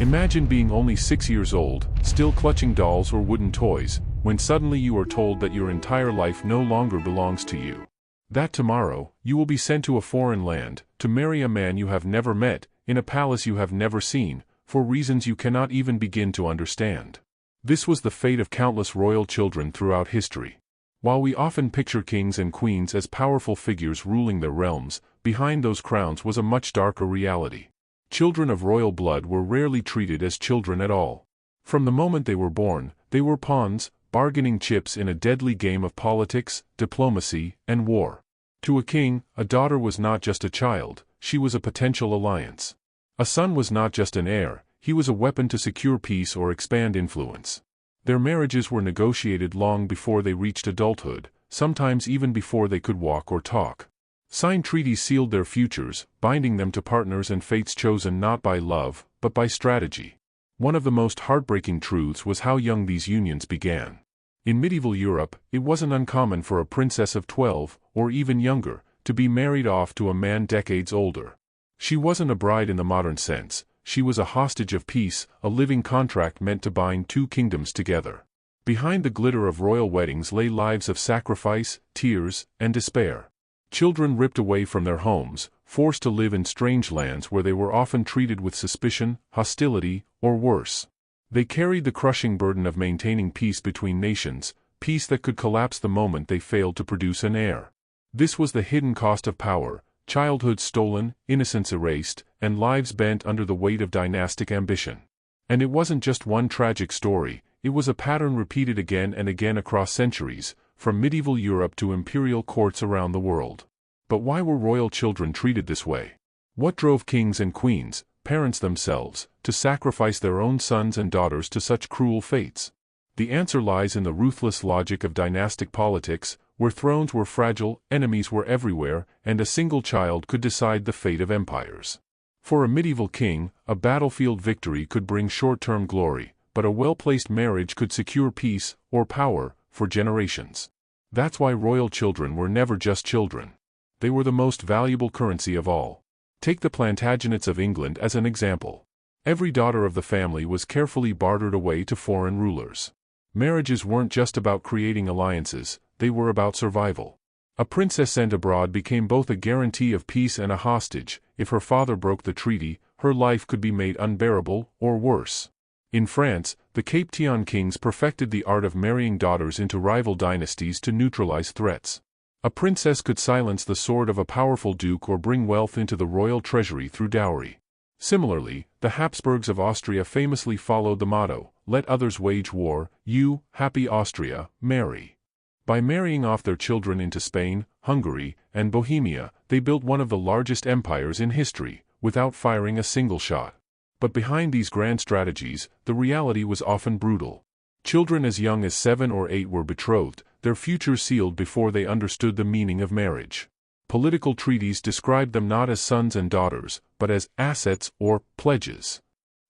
Imagine being only 6 years old, still clutching dolls or wooden toys, when suddenly you are told that your entire life no longer belongs to you. That tomorrow, you will be sent to a foreign land, to marry a man you have never met, in a palace you have never seen, for reasons you cannot even begin to understand. This was the fate of countless royal children throughout history. While we often picture kings and queens as powerful figures ruling their realms, behind those crowns was a much darker reality. Children of royal blood were rarely treated as children at all. From the moment they were born, they were pawns, bargaining chips in a deadly game of politics, diplomacy, and war. To a king, a daughter was not just a child, she was a potential alliance. A son was not just an heir, he was a weapon to secure peace or expand influence. Their marriages were negotiated long before they reached adulthood, sometimes even before they could walk or talk. Signed treaties sealed their futures, binding them to partners and fates chosen not by love, but by strategy. One of the most heartbreaking truths was how young these unions began. In medieval Europe, it wasn't uncommon for a princess of 12, or even younger, to be married off to a man decades older. She wasn't a bride in the modern sense, she was a hostage of peace, a living contract meant to bind two kingdoms together. Behind the glitter of royal weddings lay lives of sacrifice, tears, and despair. Children ripped away from their homes, forced to live in strange lands where they were often treated with suspicion, hostility, or worse. They carried the crushing burden of maintaining peace between nations, peace that could collapse the moment they failed to produce an heir. This was the hidden cost of power, childhood stolen, innocence erased, and lives bent under the weight of dynastic ambition. And it wasn't just one tragic story, it was a pattern repeated again and again across centuries, from medieval Europe to imperial courts around the world. But why were royal children treated this way? What drove kings and queens, parents themselves, to sacrifice their own sons and daughters to such cruel fates? The answer lies in the ruthless logic of dynastic politics, where thrones were fragile, enemies were everywhere, and a single child could decide the fate of empires. For a medieval king, a battlefield victory could bring short-term glory, but a well-placed marriage could secure peace, or power, for generations. That's why royal children were never just children. They were the most valuable currency of all. Take the Plantagenets of England as an example. Every daughter of the family was carefully bartered away to foreign rulers. Marriages weren't just about creating alliances, they were about survival. A princess sent abroad became both a guarantee of peace and a hostage. If her father broke the treaty, her life could be made unbearable, or worse. In France, the Capetian kings perfected the art of marrying daughters into rival dynasties to neutralize threats. A princess could silence the sword of a powerful duke or bring wealth into the royal treasury through dowry. Similarly, the Habsburgs of Austria famously followed the motto, "Let others wage war, you, happy Austria, marry." By marrying off their children into Spain, Hungary, and Bohemia, they built one of the largest empires in history, without firing a single shot. But behind these grand strategies, the reality was often brutal. Children as young as 7 or 8 were betrothed, their futures sealed before they understood the meaning of marriage. Political treaties described them not as sons and daughters, but as assets or pledges.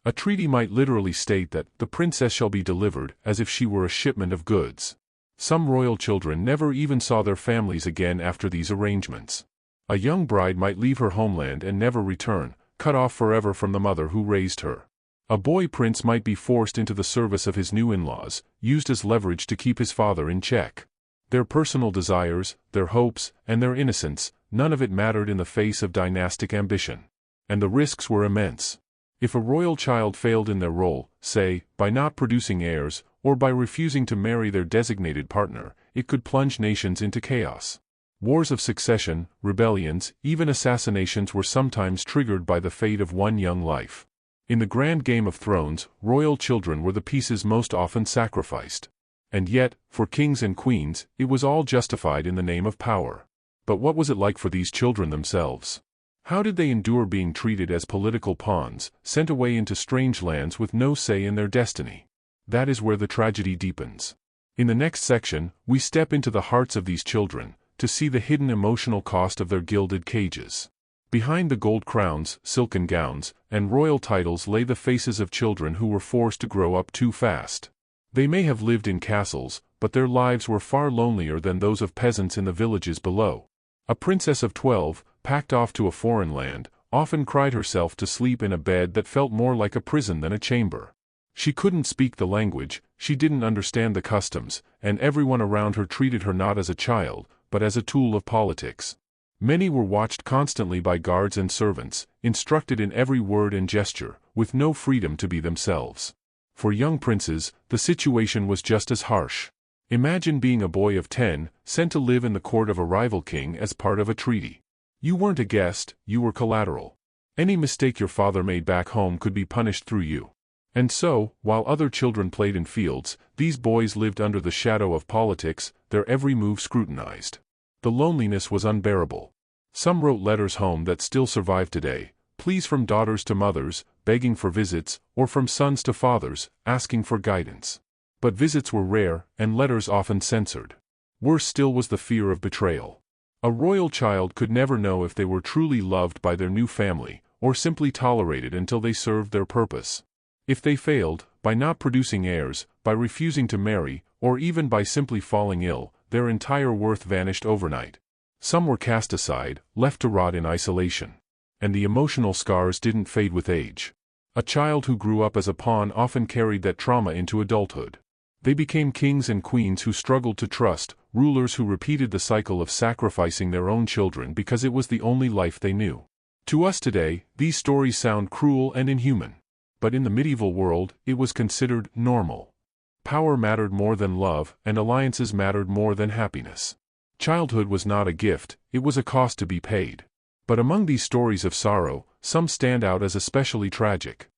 A treaty might literally state that the princess shall be delivered, as if she were a shipment of goods. Some royal children never even saw their families again after these arrangements. A young bride might leave her homeland and never return, cut off forever from the mother who raised her. A boy prince might be forced into the service of his new in-laws, used as leverage to keep his father in check. Their personal desires, their hopes, and their innocence, none of it mattered in the face of dynastic ambition. And the risks were immense. If a royal child failed in their role, say, by not producing heirs, or by refusing to marry their designated partner, it could plunge nations into chaos. Wars of succession, rebellions, even assassinations were sometimes triggered by the fate of one young life. In the grand game of thrones, royal children were the pieces most often sacrificed. And yet, for kings and queens, it was all justified in the name of power. But what was it like for these children themselves? How did they endure being treated as political pawns, sent away into strange lands with no say in their destiny? That is where the tragedy deepens. In the next section, we step into the hearts of these children, to see the hidden emotional cost of their gilded cages. Behind the gold crowns, silken gowns, and royal titles lay the faces of children who were forced to grow up too fast. They may have lived in castles, but their lives were far lonelier than those of peasants in the villages below. A princess of 12, packed off to a foreign land, often cried herself to sleep in a bed that felt more like a prison than a chamber. She couldn't speak the language, she didn't understand the customs, and everyone around her treated her not as a child, but as a tool of politics. Many were watched constantly by guards and servants, instructed in every word and gesture, with no freedom to be themselves. For young princes, the situation was just as harsh. Imagine being a boy of 10, sent to live in the court of a rival king as part of a treaty. You weren't a guest, you were collateral. Any mistake your father made back home could be punished through you. And so, while other children played in fields, these boys lived under the shadow of politics, their every move scrutinized. The loneliness was unbearable. Some wrote letters home that still survive today, pleas from daughters to mothers, begging for visits, or from sons to fathers, asking for guidance. But visits were rare, and letters often censored. Worse still was the fear of betrayal. A royal child could never know if they were truly loved by their new family, or simply tolerated until they served their purpose. If they failed, by not producing heirs, by refusing to marry, or even by simply falling ill, their entire worth vanished overnight. Some were cast aside, left to rot in isolation. And the emotional scars didn't fade with age. A child who grew up as a pawn often carried that trauma into adulthood. They became kings and queens who struggled to trust, rulers who repeated the cycle of sacrificing their own children because it was the only life they knew. To us today, these stories sound cruel and inhuman. But in the medieval world, it was considered normal. Power mattered more than love, and alliances mattered more than happiness. Childhood was not a gift, it was a cost to be paid. But among these stories of sorrow, some stand out as especially tragic.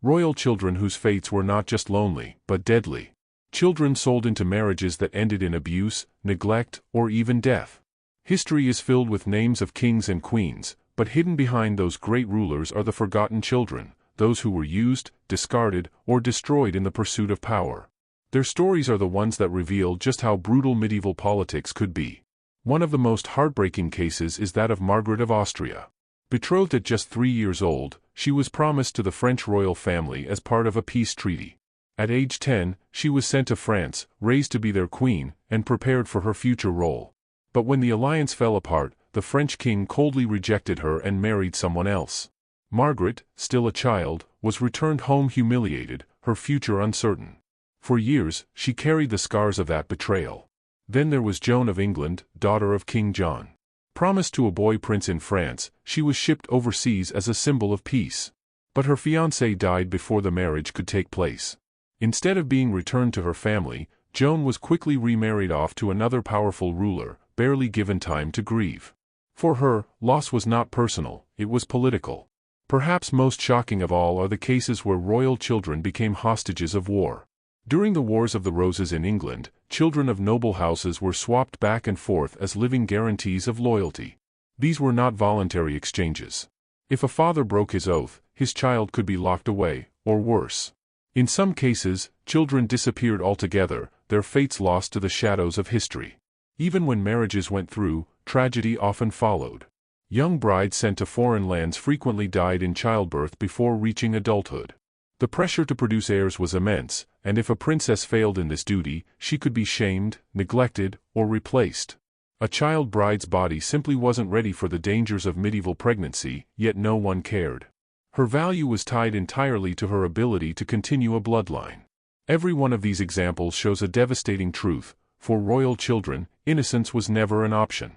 Royal children whose fates were not just lonely, but deadly. Children sold into marriages that ended in abuse, neglect, or even death. History is filled with names of kings and queens, but hidden behind those great rulers are the forgotten children, those who were used, discarded, or destroyed in the pursuit of power. Their stories are the ones that reveal just how brutal medieval politics could be. One of the most heartbreaking cases is that of Margaret of Austria. Betrothed at just 3 years old, she was promised to the French royal family as part of a peace treaty. At age 10, she was sent to France, raised to be their queen, and prepared for her future role. But when the alliance fell apart, the French king coldly rejected her and married someone else. Margaret, still a child, was returned home humiliated, her future uncertain. For years, she carried the scars of that betrayal. Then there was Joan of England, daughter of King John. Promised to a boy prince in France, she was shipped overseas as a symbol of peace. But her fiancé died before the marriage could take place. Instead of being returned to her family, Joan was quickly remarried off to another powerful ruler, barely given time to grieve. For her, loss was not personal, it was political. Perhaps most shocking of all are the cases where royal children became hostages of war. During the Wars of the Roses in England, children of noble houses were swapped back and forth as living guarantees of loyalty. These were not voluntary exchanges. If a father broke his oath, his child could be locked away, or worse. In some cases, children disappeared altogether, their fates lost to the shadows of history. Even when marriages went through, tragedy often followed. Young brides sent to foreign lands frequently died in childbirth before reaching adulthood. The pressure to produce heirs was immense, and if a princess failed in this duty, she could be shamed, neglected, or replaced. A child bride's body simply wasn't ready for the dangers of medieval pregnancy, yet no one cared. Her value was tied entirely to her ability to continue a bloodline. Every one of these examples shows a devastating truth: for royal children, innocence was never an option.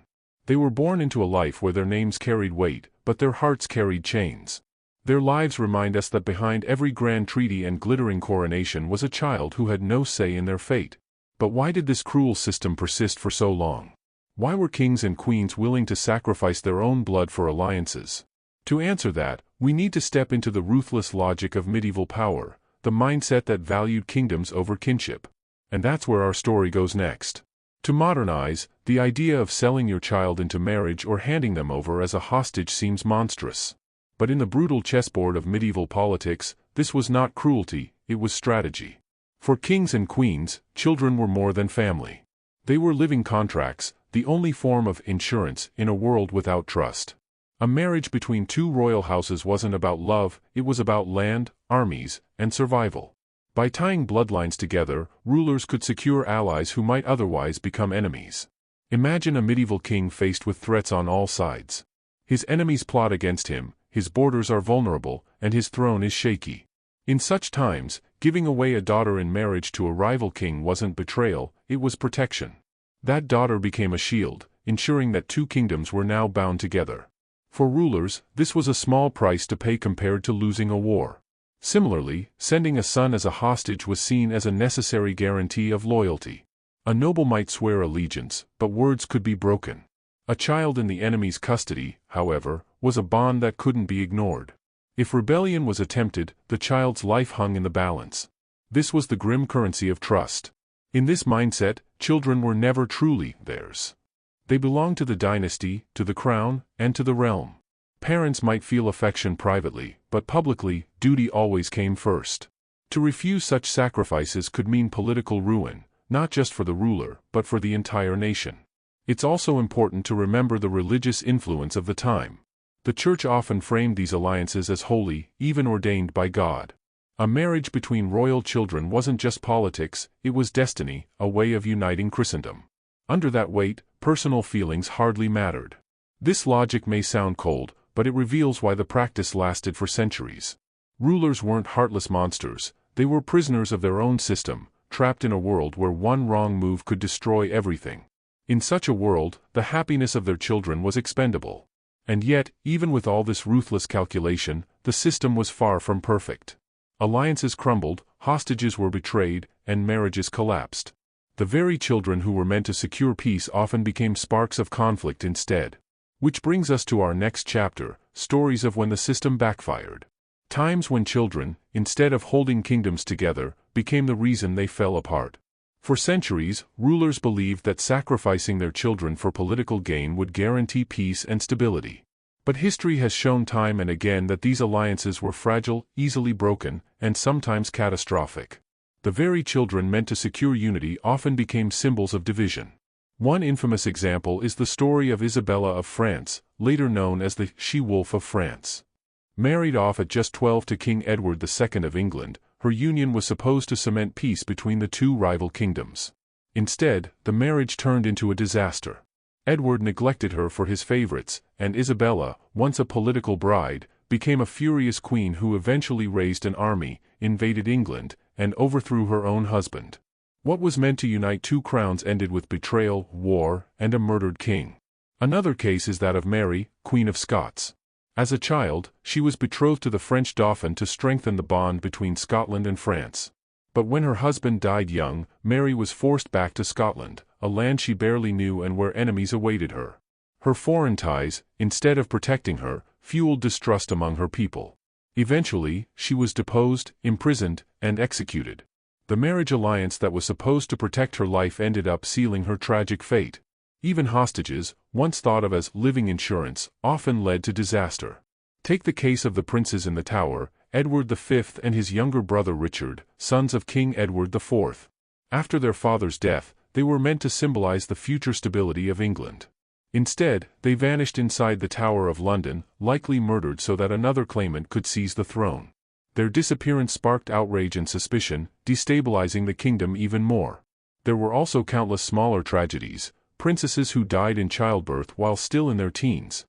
They were born into a life where their names carried weight, but their hearts carried chains. Their lives remind us that behind every grand treaty and glittering coronation was a child who had no say in their fate. But why did this cruel system persist for so long? Why were kings and queens willing to sacrifice their own blood for alliances? To answer that, we need to step into the ruthless logic of medieval power, the mindset that valued kingdoms over kinship. And that's where our story goes next. To modernize, the idea of selling your child into marriage or handing them over as a hostage seems monstrous. But in the brutal chessboard of medieval politics, this was not cruelty, it was strategy. For kings and queens, children were more than family. They were living contracts, the only form of insurance in a world without trust. A marriage between two royal houses wasn't about love, it was about land, armies, and survival. By tying bloodlines together, rulers could secure allies who might otherwise become enemies. Imagine a medieval king faced with threats on all sides. His enemies plot against him, his borders are vulnerable, and his throne is shaky. In such times, giving away a daughter in marriage to a rival king wasn't betrayal, it was protection. That daughter became a shield, ensuring that two kingdoms were now bound together. For rulers, this was a small price to pay compared to losing a war. Similarly, sending a son as a hostage was seen as a necessary guarantee of loyalty. A noble might swear allegiance, but words could be broken. A child in the enemy's custody, however, was a bond that couldn't be ignored. If rebellion was attempted, the child's life hung in the balance. This was the grim currency of trust. In this mindset, children were never truly theirs. They belonged to the dynasty, to the crown, and to the realm. Parents might feel affection privately, but publicly, duty always came first. To refuse such sacrifices could mean political ruin, not just for the ruler, but for the entire nation. It's also important to remember the religious influence of the time. The church often framed these alliances as holy, even ordained by God. A marriage between royal children wasn't just politics, it was destiny, a way of uniting Christendom. Under that weight, personal feelings hardly mattered. This logic may sound cold, but it reveals why the practice lasted for centuries. Rulers weren't heartless monsters, they were prisoners of their own system, trapped in a world where one wrong move could destroy everything. In such a world, the happiness of their children was expendable. And yet, even with all this ruthless calculation, the system was far from perfect. Alliances crumbled, hostages were betrayed, and marriages collapsed. The very children who were meant to secure peace often became sparks of conflict instead. Which brings us to our next chapter, stories of when the system backfired. Times when children, instead of holding kingdoms together, became the reason they fell apart. For centuries, rulers believed that sacrificing their children for political gain would guarantee peace and stability. But history has shown time and again that these alliances were fragile, easily broken, and sometimes catastrophic. The very children meant to secure unity often became symbols of division. One infamous example is the story of Isabella of France, later known as the She-Wolf of France. Married off at just 12 to King Edward II of England, her union was supposed to cement peace between the two rival kingdoms. Instead, the marriage turned into a disaster. Edward neglected her for his favorites, and Isabella, once a political bride, became a furious queen who eventually raised an army, invaded England, and overthrew her own husband. What was meant to unite two crowns ended with betrayal, war, and a murdered king. Another case is that of Mary, Queen of Scots. As a child, she was betrothed to the French Dauphin to strengthen the bond between Scotland and France. But when her husband died young, Mary was forced back to Scotland, a land she barely knew and where enemies awaited her. Her foreign ties, instead of protecting her, fueled distrust among her people. Eventually, she was deposed, imprisoned, and executed. The marriage alliance that was supposed to protect her life ended up sealing her tragic fate. Even hostages, once thought of as living insurance, often led to disaster. Take the case of the princes in the Tower, Edward V and his younger brother Richard, sons of King Edward IV. After their father's death, they were meant to symbolize the future stability of England. Instead, they vanished inside the Tower of London, likely murdered so that another claimant could seize the throne. Their disappearance sparked outrage and suspicion, destabilizing the kingdom even more. There were also countless smaller tragedies, princesses who died in childbirth while still in their teens,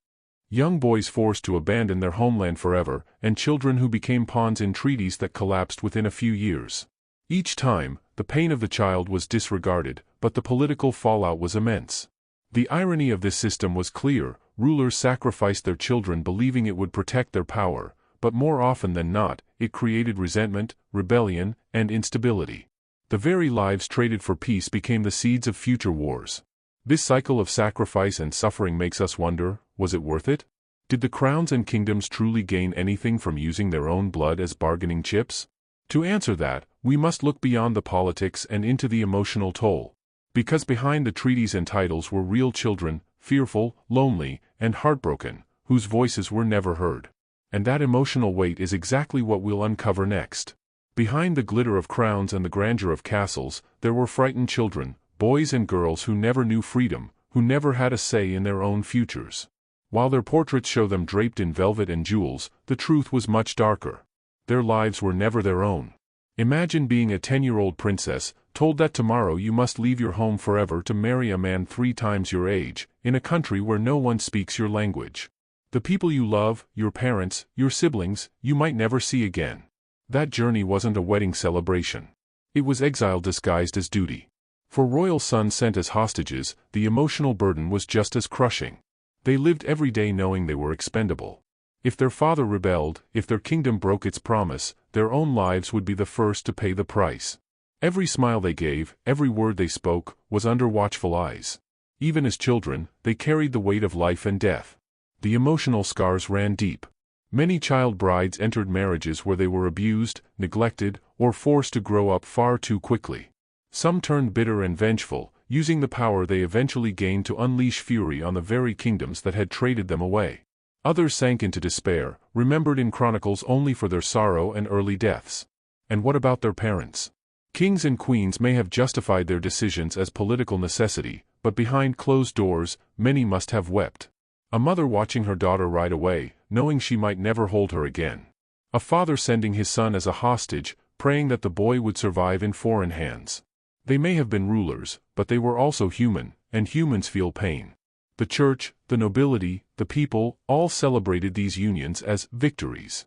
young boys forced to abandon their homeland forever, and children who became pawns in treaties that collapsed within a few years. Each time, the pain of the child was disregarded, but the political fallout was immense. The irony of this system was clear: rulers sacrificed their children believing it would protect their power, but more often than not, it created resentment, rebellion, and instability. The very lives traded for peace became the seeds of future wars. This cycle of sacrifice and suffering makes us wonder, was it worth it? Did the crowns and kingdoms truly gain anything from using their own blood as bargaining chips? To answer that, we must look beyond the politics and into the emotional toll. Because behind the treaties and titles were real children, fearful, lonely, and heartbroken, whose voices were never heard. And that emotional weight is exactly what we'll uncover next. Behind the glitter of crowns and the grandeur of castles, there were frightened children, boys and girls who never knew freedom, who never had a say in their own futures. While their portraits show them draped in velvet and jewels, the truth was much darker. Their lives were never their own. Imagine being a 10-year-old princess, told that tomorrow you must leave your home forever to marry a man 3 times your age, in a country where no one speaks your language. The people you love, your parents, your siblings, you might never see again. That journey wasn't a wedding celebration. It was exile disguised as duty. For royal sons sent as hostages, the emotional burden was just as crushing. They lived every day knowing they were expendable. If their father rebelled, if their kingdom broke its promise, their own lives would be the first to pay the price. Every smile they gave, every word they spoke, was under watchful eyes. Even as children, they carried the weight of life and death. The emotional scars ran deep. Many child brides entered marriages where they were abused, neglected, or forced to grow up far too quickly. Some turned bitter and vengeful, using the power they eventually gained to unleash fury on the very kingdoms that had traded them away. Others sank into despair, remembered in chronicles only for their sorrow and early deaths. And what about their parents? Kings and queens may have justified their decisions as political necessity, but behind closed doors, many must have wept. A mother watching her daughter ride away, knowing she might never hold her again. A father sending his son as a hostage, praying that the boy would survive in foreign hands. They may have been rulers, but they were also human, and humans feel pain. The church, the nobility, the people, all celebrated these unions as victories.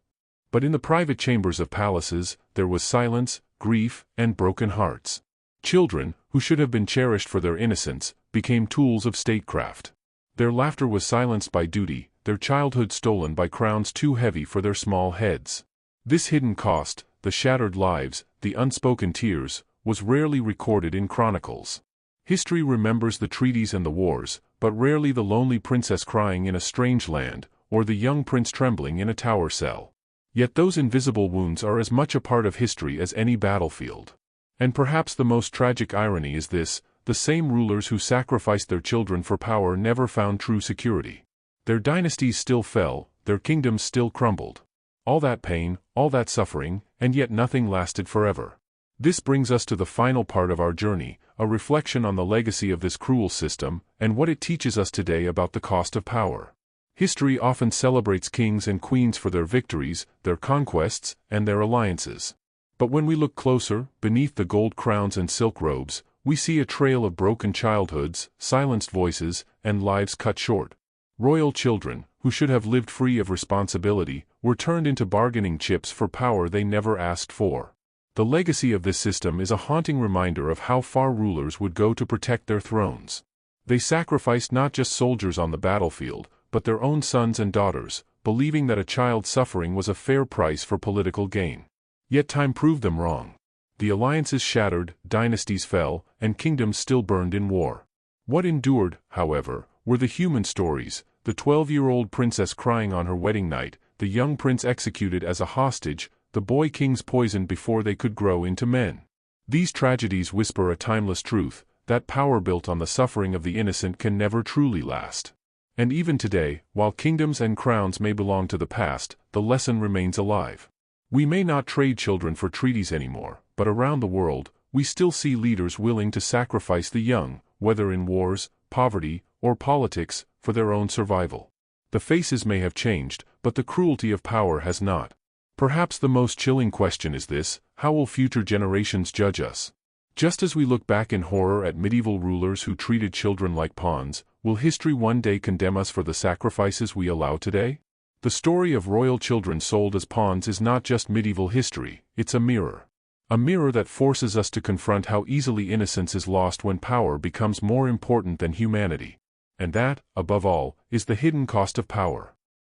But in the private chambers of palaces, there was silence, grief, and broken hearts. Children, who should have been cherished for their innocence, became tools of statecraft. Their laughter was silenced by duty, their childhood stolen by crowns too heavy for their small heads. This hidden cost, the shattered lives, the unspoken tears, was rarely recorded in chronicles. History remembers the treaties and the wars, but rarely the lonely princess crying in a strange land, or the young prince trembling in a tower cell. Yet those invisible wounds are as much a part of history as any battlefield. And perhaps the most tragic irony is this: the same rulers who sacrificed their children for power never found true security. Their dynasties still fell, their kingdoms still crumbled. All that pain, all that suffering, and yet nothing lasted forever. This brings us to the final part of our journey, a reflection on the legacy of this cruel system, and what it teaches us today about the cost of power. History often celebrates kings and queens for their victories, their conquests, and their alliances. But when we look closer, beneath the gold crowns and silk robes, we see a trail of broken childhoods, silenced voices, and lives cut short. Royal children, who should have lived free of responsibility, were turned into bargaining chips for power they never asked for. The legacy of this system is a haunting reminder of how far rulers would go to protect their thrones. They sacrificed not just soldiers on the battlefield, but their own sons and daughters, believing that a child's suffering was a fair price for political gain. Yet time proved them wrong. The alliances shattered, dynasties fell, and kingdoms still burned in war. What endured, however, were the human stories: the 12-year-old princess crying on her wedding night, the young prince executed as a hostage, the boy kings poisoned before they could grow into men. These tragedies whisper a timeless truth, that power built on the suffering of the innocent can never truly last. And even today, while kingdoms and crowns may belong to the past, the lesson remains alive. We may not trade children for treaties anymore, but around the world, we still see leaders willing to sacrifice the young, whether in wars, poverty, or politics, for their own survival. The faces may have changed, but the cruelty of power has not. Perhaps the most chilling question is this: how will future generations judge us? Just as we look back in horror at medieval rulers who treated children like pawns, will history one day condemn us for the sacrifices we allow today? The story of royal children sold as pawns is not just medieval history, it's a mirror. A mirror that forces us to confront how easily innocence is lost when power becomes more important than humanity. And that, above all, is the hidden cost of power.